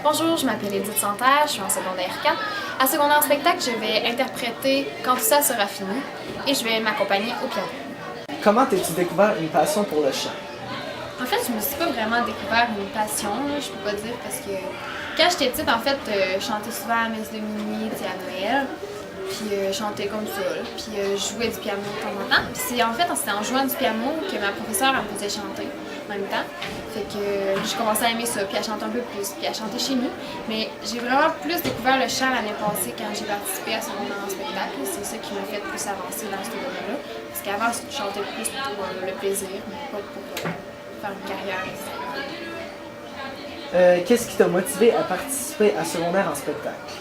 Bonjour, je m'appelle Edith Santerre, je suis en secondaire 4. À secondaire spectacle, je vais interpréter Quand tout ça sera fini et je vais m'accompagner au piano. Comment t'es-tu découvert une passion pour le chant? En fait, je me suis pas vraiment découvert une passion, là, je peux pas dire, parce que quand j'étais petite, en fait, je chantais souvent à la messe de minuit, à Noël. Puis je chantais comme ça, là. Puis je jouais du piano de temps en temps. Puis c'est en jouant du piano que ma professeure elle me faisait chanter en même temps. Fait que j'ai commencé à aimer ça, puis à chanter un peu plus, puis à chanter chez nous. Mais j'ai vraiment plus découvert le chant l'année passée quand j'ai participé à ce moment en spectacle. C'est ça qui m'a fait plus avancer dans ce domaine-là. Parce qu'avant, je chantais plus pour le plaisir, mais pas pour faire une carrière. Qu'est-ce qui t'a motivé à participer à Secondaire en spectacle?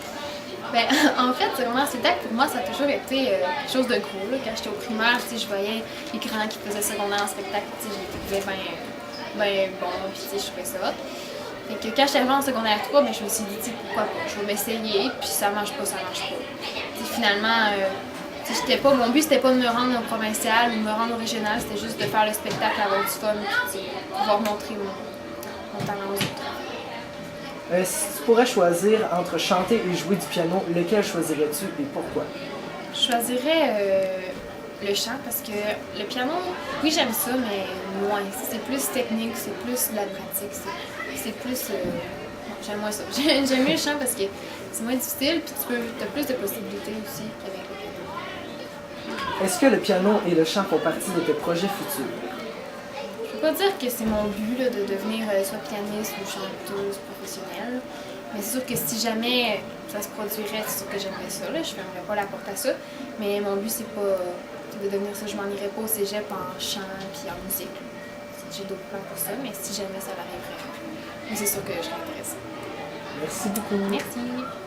Ben, en fait, secondaire spectacle, pour moi, ça a toujours été quelque chose de gros. Là. Quand j'étais au primaire, je voyais les grands qui faisaient secondaire en spectacle, j'ai trouvé ben bon, puis je trouvais ça hot. Fait que quand j'étais arrivée en secondaire 3, ben, je me suis dit, pourquoi pas, je vais m'essayer, puis ça marche pas, ça marche pas. Puis finalement, mon but, c'était pas de me rendre au provincial ou de me rendre au régional, c'était juste de faire le spectacle, avoir du fun, puis pouvoir montrer mon talent aux autres. Si tu pourrais choisir entre chanter et jouer du piano, lequel choisirais-tu et pourquoi? Je choisirais le chant parce que le piano, oui j'aime ça, mais moins. C'est plus technique, c'est plus de la pratique, c'est plus... j'aime moins ça. J'aime mieux le chant parce que c'est moins difficile puis tu as plus de possibilités aussi qu'avec le piano. Est-ce que le piano et le chant font partie de tes projets futurs? Je peux pas dire que c'est mon but là, de devenir soit pianiste ou chanteuse professionnelle. Mais c'est sûr que si jamais ça se produirait, c'est sûr que j'aimerais ça. Là. Je ne fermerais pas la porte à ça. Mais mon but, c'est pas de devenir ça. Je m'en irais pas au cégep en chant puis en musique. J'ai d'autres plans pour ça, mais si jamais ça l'arriverait, c'est sûr que je serais intéressée. Merci beaucoup. Merci.